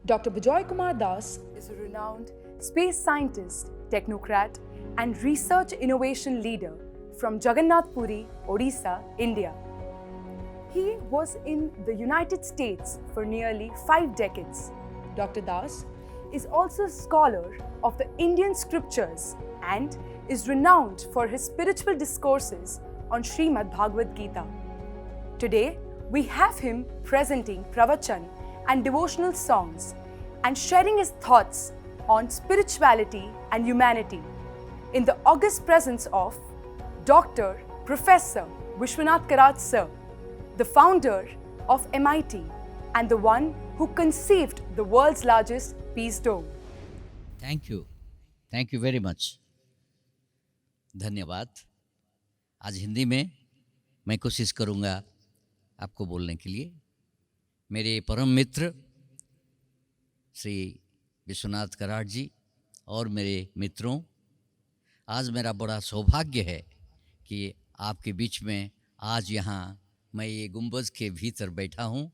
Dr. Bijoy Kumar Das is a renowned space scientist, technocrat, and research innovation leader from Jagannath Puri, Odisha, India. He was in the United States for nearly 5 decades. Dr. Das is also a scholar of the Indian scriptures and is renowned for his spiritual discourses on Srimad Bhagavad Gita. Today, we have him presenting pravachan and devotional songs and sharing his thoughts on spirituality and humanity in the august presence of Dr. Professor Vishwanath Karat Sir, the founder of MIT and the one who conceived the world's largest peace dome. Thank you very much, धन्यवाद। आज हिंदी में मैं कोशिश करूँगा आपको बोलने के लिए। मेरे परम मित्र श्री विश्वनाथ कराट जी और मेरे मित्रों, आज मेरा बड़ा सौभाग्य है कि आपके बीच में आज यहाँ मैं ये गुंबज के भीतर बैठा हूँ,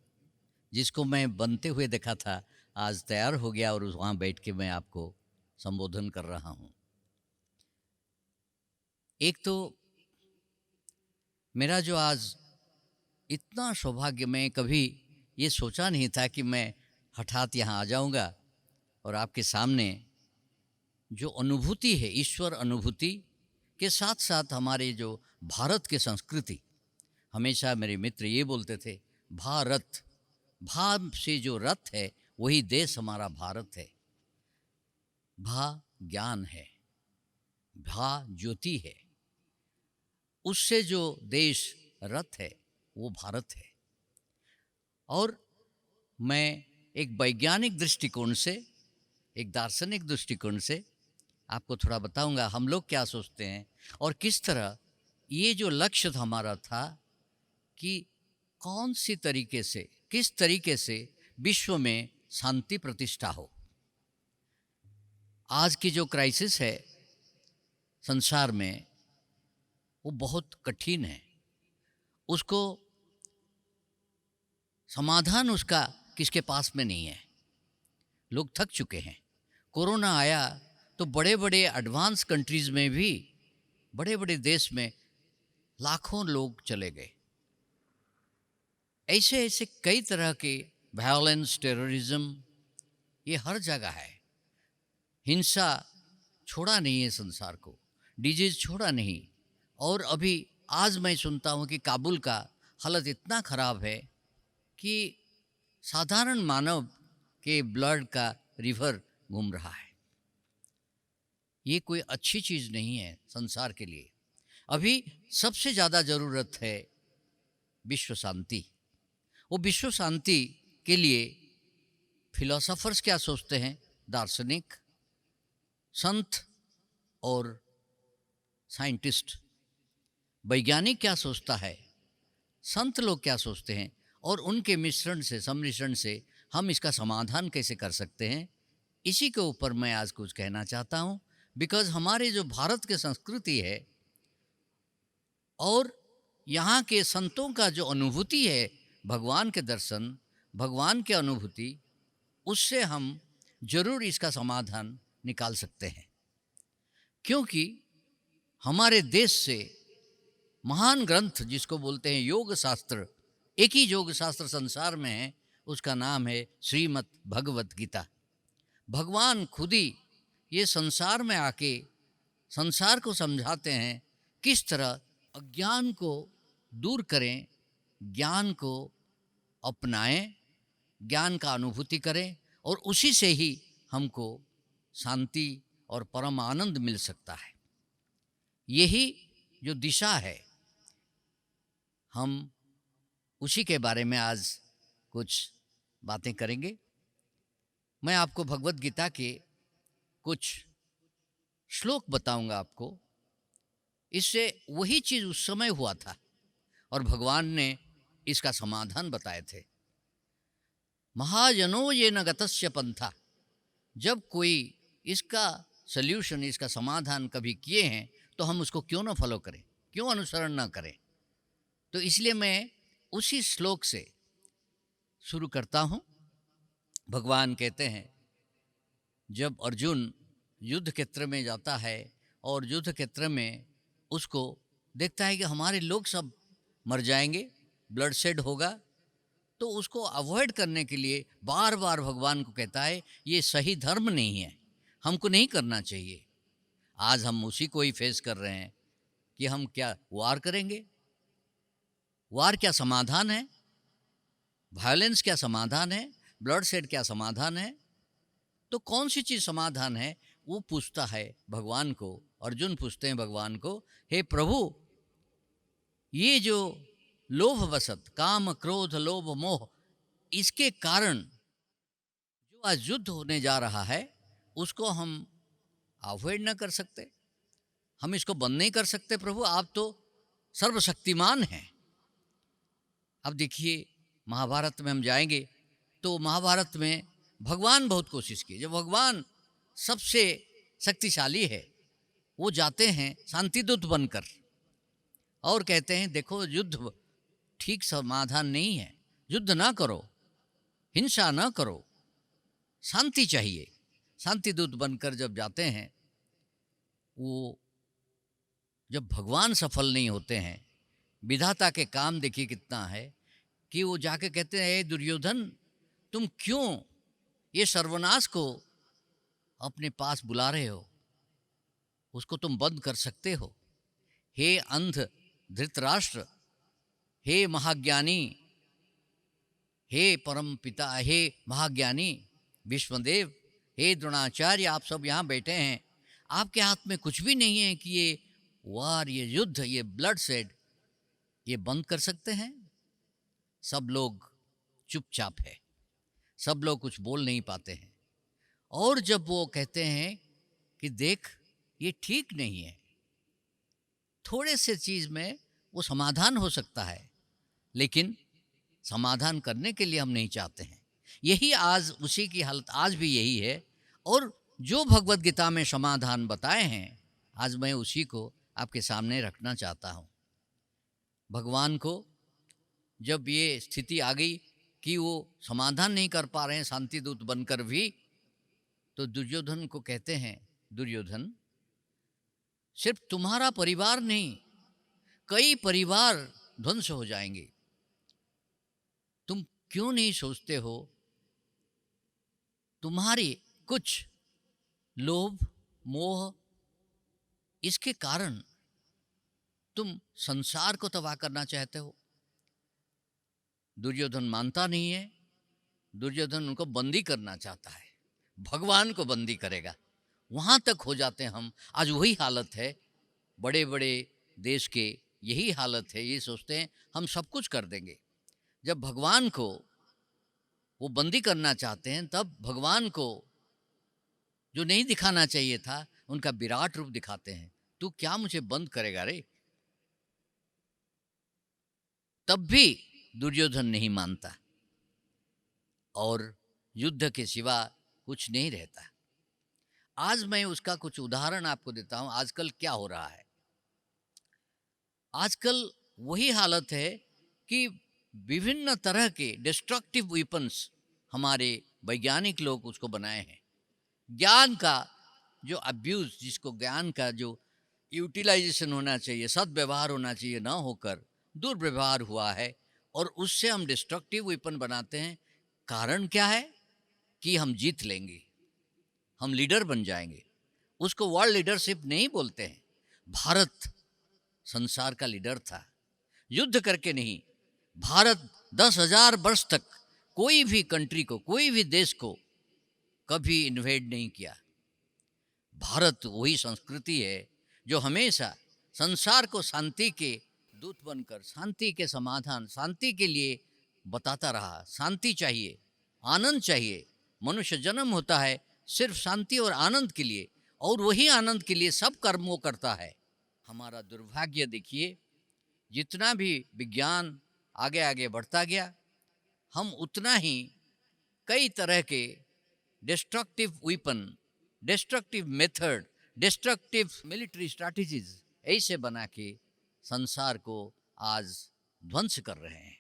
जिसको मैं बनते हुए देखा था, आज तैयार हो गया और वहाँ बैठ के मैं आपको संबोधन कर रहा हूँ। एक तो मेरा जो आज इतना सौभाग्य, मैं कभी ये सोचा नहीं था कि मैं हठात यहाँ आ जाऊँगा और आपके सामने जो अनुभूति है, ईश्वर अनुभूति के साथ साथ हमारे जो भारत के संस्कृति, हमेशा मेरे मित्र ये बोलते थे, भारत, भा से जो रथ है वही देश हमारा भारत है। भा ज्ञान है, भा ज्योति है, उससे जो देश रथ है वो भारत है। और मैं एक वैज्ञानिक दृष्टिकोण से, एक दार्शनिक दृष्टिकोण से आपको थोड़ा बताऊंगा हम लोग क्या सोचते हैं और किस तरह ये जो लक्ष्य हमारा था कि कौन सी तरीके से, किस तरीके से विश्व में शांति प्रतिष्ठा हो। आज की जो क्राइसिस है संसार में वो बहुत कठिन है, उसको समाधान उसका किसके पास में नहीं है। लोग थक चुके हैं। कोरोना आया तो बड़े बड़े एडवांस कंट्रीज़ में भी, बड़े बड़े देश में लाखों लोग चले गए। ऐसे ऐसे कई तरह के वायलेंस, टेररिज्म, ये हर जगह है। हिंसा छोड़ा नहीं है संसार को, डिजीज छोड़ा नहीं। और अभी आज मैं सुनता हूँ कि काबुल का हालत इतना ख़राब है कि साधारण मानव के ब्लड का रिवर घूम रहा है। ये कोई अच्छी चीज़ नहीं है संसार के लिए। अभी सबसे ज़्यादा ज़रूरत है विश्व शांति। वो विश्व शांति के लिए फिलोसोफर्स क्या सोचते हैं, दार्शनिक, संत और साइंटिस्ट, वैज्ञानिक क्या सोचता है, संत लोग क्या सोचते हैं, और उनके मिश्रण से, सम्मिश्रण से हम इसका समाधान कैसे कर सकते हैं, इसी के ऊपर मैं आज कुछ कहना चाहता हूँ। बिकॉज़ हमारे जो भारत की संस्कृति है और यहाँ के संतों का जो अनुभूति है, भगवान के दर्शन, भगवान के अनुभूति, उससे हम जरूर इसका समाधान निकाल सकते हैं। क्योंकि हमारे देश से महान ग्रंथ जिसको बोलते हैं योग शास्त्र, एक ही योग शास्त्र संसार में है, उसका नाम है श्रीमद् भगवत गीता। भगवान खुद ही ये संसार में आके संसार को समझाते हैं किस तरह अज्ञान को दूर करें, ज्ञान को अपनाएं, ज्ञान का अनुभूति करें, और उसी से ही हमको शांति और परम आनंद मिल सकता है। यही जो दिशा है, हम उसी के बारे में आज कुछ बातें करेंगे। मैं आपको भगवत गीता के कुछ श्लोक बताऊंगा आपको। इससे वही चीज़ उस समय हुआ था और भगवान ने इसका समाधान बताए थे। महाजनो ये न गतस्य पंथा, जब कोई इसका सल्यूशन, इसका समाधान कभी किए हैं तो हम उसको क्यों ना फॉलो करें, क्यों अनुसरण ना करें। तो इसलिए मैं उसी श्लोक से शुरू करता हूँ भगवान कहते हैं जब अर्जुन युद्ध क्षेत्र में जाता है और युद्ध क्षेत्र में उसको देखता है कि हमारे लोग सब मर जाएंगे, ब्लड शेड होगा, तो उसको अवॉइड करने के लिए बार बार भगवान को कहता है ये सही धर्म नहीं है, हमको नहीं करना चाहिए। आज हम उसी को ही फेस कर रहे हैं कि हम क्या वार करेंगे? वार क्या समाधान है? वायलेंस क्या समाधान है? ब्लड शेड क्या समाधान है? तो कौन सी चीज़ समाधान है? वो पूछता है भगवान को। अर्जुन पूछते हैं भगवान को, हे प्रभु, ये जो लोभवशत, काम क्रोध लोभ मोह, इसके कारण जो आज युद्ध होने जा रहा है उसको हम अवॉइड न कर सकते? हम इसको बंद नहीं कर सकते? प्रभु आप तो सर्वशक्तिमान हैं। अब देखिए महाभारत में हम जाएंगे तो महाभारत में भगवान बहुत कोशिश की। जब भगवान सबसे शक्तिशाली है, वो जाते हैं शांतिदूत बनकर और कहते हैं देखो युद्ध ठीक समाधान नहीं है, युद्ध ना करो, हिंसा ना करो, शांति चाहिए। शांतिदूत बनकर जब जाते हैं, वो जब भगवान सफल नहीं होते हैं, विधाता के काम देखिए कितना है कि वो जाके कहते हैं, हे दुर्योधन, तुम क्यों ये सर्वनाश को अपने पास बुला रहे हो? उसको तुम बंद कर सकते हो। हे अंध धृतराष्ट्र, हे महाज्ञानी, हे परम पिता, हे महाज्ञानी विश्वदेव, हे द्रोणाचार्य, आप सब यहाँ बैठे हैं, आपके हाथ में कुछ भी नहीं है कि ये वार, ये युद्ध, ये ब्लड शेड, ये बंद कर सकते हैं? सब लोग चुपचाप है, सब लोग कुछ बोल नहीं पाते हैं। और जब वो कहते हैं कि देख ये ठीक नहीं है, थोड़े से चीज़ में वो समाधान हो सकता है, लेकिन समाधान करने के लिए हम नहीं चाहते हैं। यही आज उसी की हालत आज भी यही है। और जो भगवत गीता में समाधान बताए हैं, आज मैं उसी को आपके सामने रखना चाहता हूँ। भगवान को जब ये स्थिति आ गई कि वो समाधान नहीं कर पा रहे हैं शांतिदूत बनकर भी, तो दुर्योधन को कहते हैं, दुर्योधन, सिर्फ तुम्हारा परिवार नहीं, कई परिवार ध्वंस हो जाएंगे। तुम क्यों नहीं सोचते हो तुम्हारी कुछ लोभ मोह, इसके कारण तुम संसार को तबाह करना चाहते हो? दुर्योधन मानता नहीं है। दुर्योधन उनको बंदी करना चाहता है, भगवान को बंदी करेगा। वहाँ तक हो जाते हैं हम। आज वही हालत है, बड़े बड़े देश के यही हालत है। ये सोचते हैं हम सब कुछ कर देंगे। जब भगवान को वो बंदी करना चाहते हैं, तब भगवान को जो नहीं दिखाना चाहिए था उनका विराट रूप दिखाते हैं। तू क्या मुझे बंद करेगा रे? तब भी दुर्योधन नहीं मानता और युद्ध के सिवा कुछ नहीं रहता। आज मैं उसका कुछ उदाहरण आपको देता हूं। आजकल क्या हो रहा है? आजकल वही हालत है कि विभिन्न तरह के डिस्ट्रक्टिव वेपन्स हमारे वैज्ञानिक लोग उसको बनाए हैं। ज्ञान का जो अब्यूज़, जिसको ज्ञान का जो यूटिलाइजेशन होना चाहिए, सद्व्यवहार होना चाहिए, ना होकर दुर्व्यवहार हुआ है और उससे हम डिस्ट्रक्टिव वेपन बनाते हैं। कारण क्या है? कि हम जीत लेंगे, हम लीडर बन जाएंगे। उसको वर्ल्ड लीडरशिप नहीं बोलते हैं। भारत संसार का लीडर था, युद्ध करके नहीं। भारत 10,000 वर्ष तक कोई भी कंट्री को, कोई भी देश को कभी इन्वेड नहीं किया। भारत वही संस्कृति है जो हमेशा संसार को शांति के दूत बनकर, शांति के समाधान, शांति के लिए बताता रहा। शांति चाहिए, आनंद चाहिए। मनुष्य जन्म होता है सिर्फ शांति और आनंद के लिए, और वही आनंद के लिए सब कर्म वो करता है। हमारा दुर्भाग्य देखिए, जितना भी विज्ञान आगे आगे बढ़ता गया, हम उतना ही कई तरह के destructive weapon, destructive method, destructive military strategies ऐसे बना के संसार को आज ध्वंस कर रहे हैं।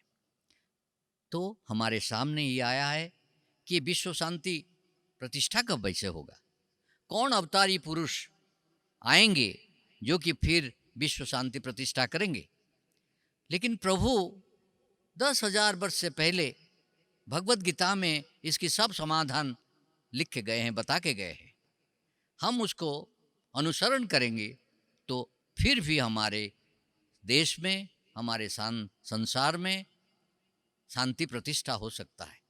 तो हमारे सामने ये आया है कि विश्व शांति प्रतिष्ठा कब वैसे होगा, कौन अवतारी पुरुष आएंगे जो कि फिर विश्व शांति प्रतिष्ठा करेंगे। लेकिन प्रभु 10,000 वर्ष से पहले भगवत गीता में इसकी सब समाधान लिख के गए हैं, बता के गए हैं। हम उसको अनुसरण करेंगे तो फिर भी हमारे देश में, हमारे संसार में शांति प्रतिष्ठा हो सकता है।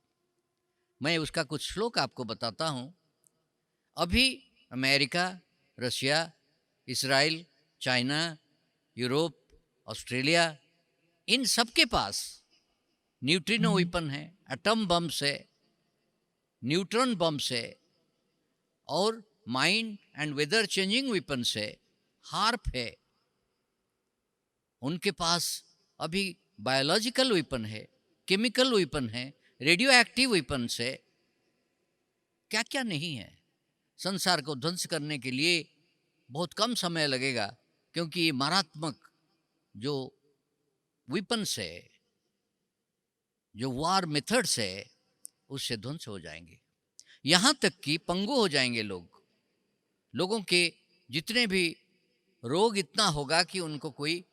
मैं उसका कुछ श्लोक आपको बताता हूँ। अभी America, Russia, Israel, China, Europe, Australia, इन सब के पास न्यूट्रिनो वेपन है, एटम बम से, न्यूट्रॉन बम से और mind and weather changing weapon से, हार्प है। उनके पास अभी बायोलॉजिकल वेपन है, केमिकल वेपन है, रेडियो एक्टिव वेपन से, क्या क्या नहीं है। संसार को ध्वंस करने के लिए बहुत कम समय लगेगा, क्योंकि ये मारात्मक जो वेपन्स है, जो वार मेथड्स है, उससे ध्वंस हो जाएंगे। यहाँ तक कि पंगु हो जाएंगे लोगों के जितने भी रोग इतना होगा कि उनको कोई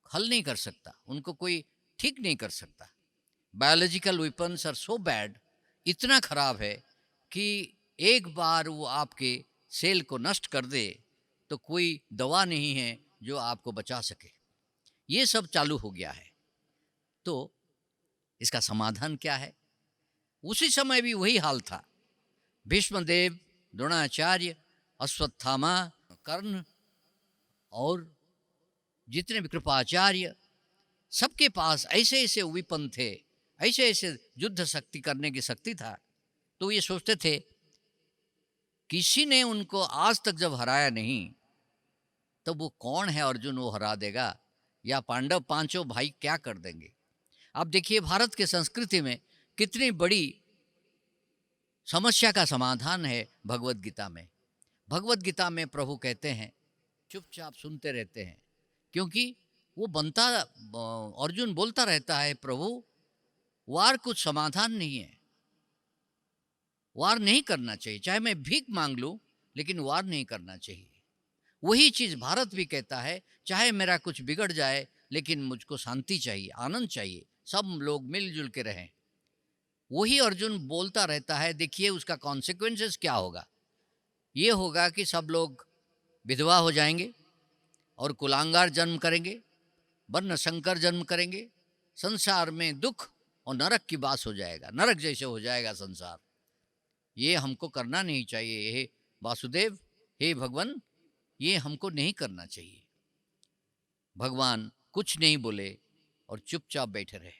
हल नहीं कर सकता, उनको कोई ठीक नहीं कर सकता। Biological weapons are so bad, इतना खराब है कि एक बार वो आपके सेल को नष्ट कर दे तो कोई दवा नहीं है जो आपको बचा सके। ये सब चालू हो गया है। तो इसका समाधान क्या है? उसी समय भी वही हाल था। भीष्मदेव, द्रोणाचार्य, अश्वत्थामा, कर्ण और जितने भी कृपाचार्य, सबके पास ऐसे ऐसे विपन थे, ऐसे ऐसे युद्ध शक्ति करने की शक्ति था। तो ये सोचते थे किसी ने उनको आज तक जब हराया नहीं, तो वो कौन है अर्जुन वो हरा देगा, या पांडव पांचों भाई क्या कर देंगे। आप देखिए भारत के संस्कृति में कितनी बड़ी समस्या का समाधान है भगवत गीता में। भगवत गीता में प्रभु कहते हैं चुपचाप सुनते रहते हैं, क्योंकि वो बनता, अर्जुन बोलता रहता है प्रभु वार कुछ समाधान नहीं है, वार नहीं करना चाहिए, चाहे मैं भीख मांग लूं लेकिन वार नहीं करना चाहिए। वही चीज़ भारत भी कहता है, चाहे मेरा कुछ बिगड़ जाए लेकिन मुझको शांति चाहिए, आनंद चाहिए, सब लोग मिलजुल के रहें। वही अर्जुन बोलता रहता है। देखिए उसका कॉन्सिक्वेंसेस क्या होगा। ये होगा कि सब लोग विधवा हो जाएंगे और कुलांगार जन्म करेंगे, वर्ण संकर जन्म करेंगे, संसार में दुख और नरक की बात हो जाएगा, नरक जैसे हो जाएगा संसार। ये हमको करना नहीं चाहिए। हे वासुदेव, हे भगवान, ये हमको नहीं करना चाहिए। भगवान कुछ नहीं बोले और चुपचाप बैठे रहे।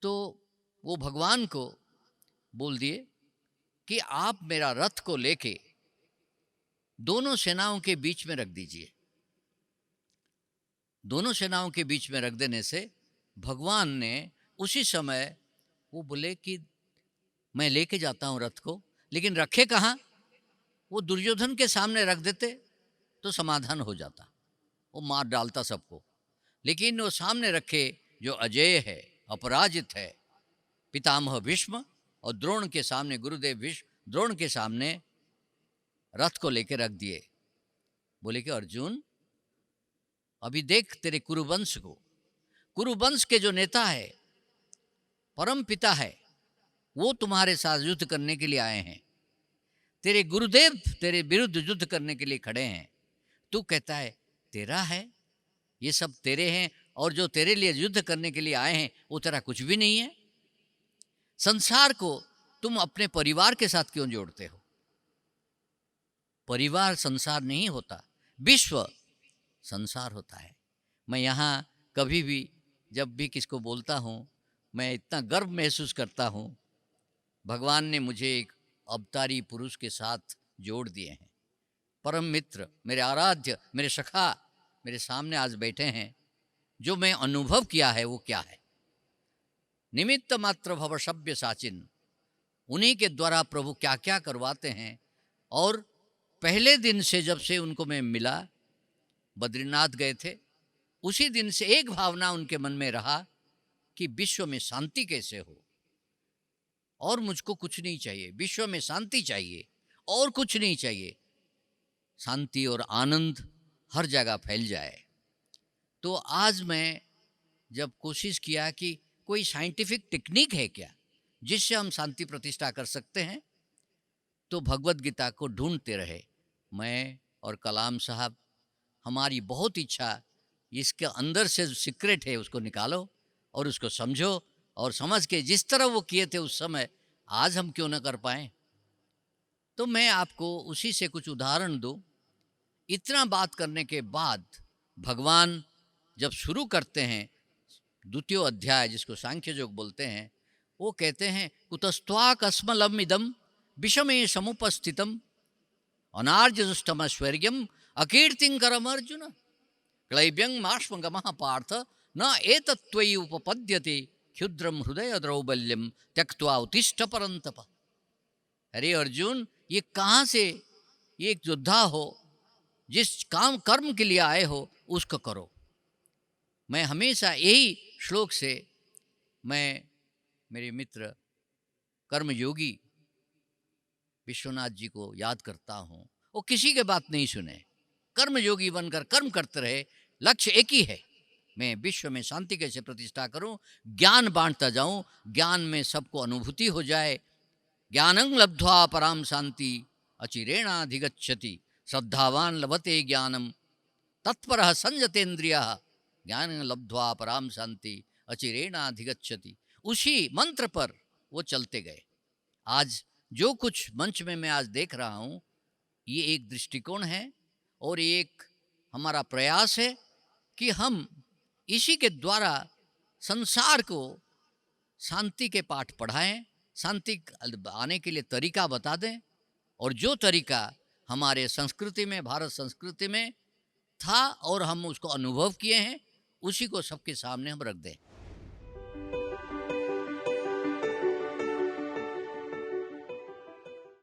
तो वो भगवान को बोल दिए कि आप मेरा रथ को लेके दोनों सेनाओं के बीच में रख दीजिए। दोनों सेनाओं के बीच में रख देने से भगवान ने उसी समय वो बोले कि मैं लेके जाता हूँ रथ को, लेकिन रखे कहाँ? वो दुर्योधन के सामने रख देते तो समाधान हो जाता, वो मार डालता सबको। लेकिन वो सामने रखे जो अजेय है, अपराजित है, पितामह भीष्म और द्रोण के सामने, गुरुदेव भीष्म द्रोण के सामने रथ को लेकर रख दिए। बोले कि अर्जुन अभी देख तेरे कुरुवंश को, कुरुवंश के जो नेता है, परम पिता है, वो तुम्हारे साथ युद्ध करने के लिए आए हैं। तेरे गुरुदेव तेरे विरुद्ध युद्ध करने के लिए खड़े हैं। तू कहता है तेरा है, ये सब तेरे हैं, और जो तेरे लिए युद्ध करने के लिए आए हैं वो तेरा कुछ भी नहीं है। संसार को तुम अपने परिवार के साथ क्यों जोड़ते हो? परिवार संसार नहीं होता, विश्व संसार होता है। मैं यहाँ कभी भी जब भी किसको बोलता हूँ, मैं इतना गर्व महसूस करता हूँ। भगवान ने मुझे एक अवतारी पुरुष के साथ जोड़ दिए हैं। परम मित्र, मेरे आराध्य, मेरे सखा मेरे सामने आज बैठे हैं। जो मैं अनुभव किया है वो क्या है? निमित्त मात्र भव सभ्य साचिन, उन्हीं के द्वारा प्रभु क्या क्या करवाते हैं। और पहले दिन से जब से उनको मैं मिला, बद्रीनाथ गए थे, उसी दिन से एक भावना उनके मन में रहा कि विश्व में शांति कैसे हो, और मुझको कुछ नहीं चाहिए, विश्व में शांति चाहिए और कुछ नहीं चाहिए, शांति और आनंद हर जगह फैल जाए। तो आज मैं जब कोशिश किया कि कोई साइंटिफिक टेक्निक है क्या जिससे हम शांति प्रतिष्ठा कर सकते हैं, तो भगवत गीता को ढूंढते रहे। मैं और कलाम साहब, हमारी बहुत इच्छा, इसके अंदर से जो सीक्रेट है उसको निकालो और उसको समझो, और समझ के जिस तरह वो किए थे उस समय, आज हम क्यों ना कर पाएं। तो मैं आपको उसी से कुछ उदाहरण दूं। इतना बात करने के बाद भगवान जब शुरू करते हैं द्वितीय अध्याय, जिसको सांख्य योग बोलते हैं, वो कहते हैं कुतस्त्वाकस्मलम इदम विषमे समुपस्थितम अनार्यजुष्टमश्वर्यम अकीर्तिंकरम अर्जुन क्लैब्यं माश्मगमः पार्थ न एतत्त्वयि उपपद्यते क्षुद्रम हृदय द्रौबल्यम त्यक्त्वा उत्तिष्ठ परंतप। अरे अर्जुन, ये कहाँ से, ये एक योद्धा हो, जिस काम कर्म के लिए आए हो उसको करो। मैं हमेशा यही श्लोक से मैं मेरे मित्र कर्मयोगी विश्वनाथ जी को याद करता हूँ। वो किसी के बात नहीं सुने, कर्मयोगी बनकर कर्म करते रहे, लक्ष्य एक ही है, मैं विश्व में शांति कैसे प्रतिष्ठा करूं, ज्ञान बांटता जाऊं, ज्ञान में सबको अनुभूति हो जाए। ज्ञानं लब्ध्वा पराम शांति अचिरेणाधिगच्छति श्रद्धावान लभते ज्ञानम तत्परः संयतेन्द्रियः ज्ञानं लब्ध्वा पराम शांति अचिरेणाधिगच्छति। उसी मंत्र पर वो चलते गए। आज जो कुछ मंच में मैं आज देख रहा हूँ, ये एक दृष्टिकोण है और एक हमारा प्रयास है कि हम इसी के द्वारा संसार को शांति के पाठ पढ़ाएं, शांति आने के लिए तरीका बता दें, और जो तरीका हमारे संस्कृति में, भारत संस्कृति में था और हम उसको अनुभव किए हैं, उसी को सबके सामने हम रख दें।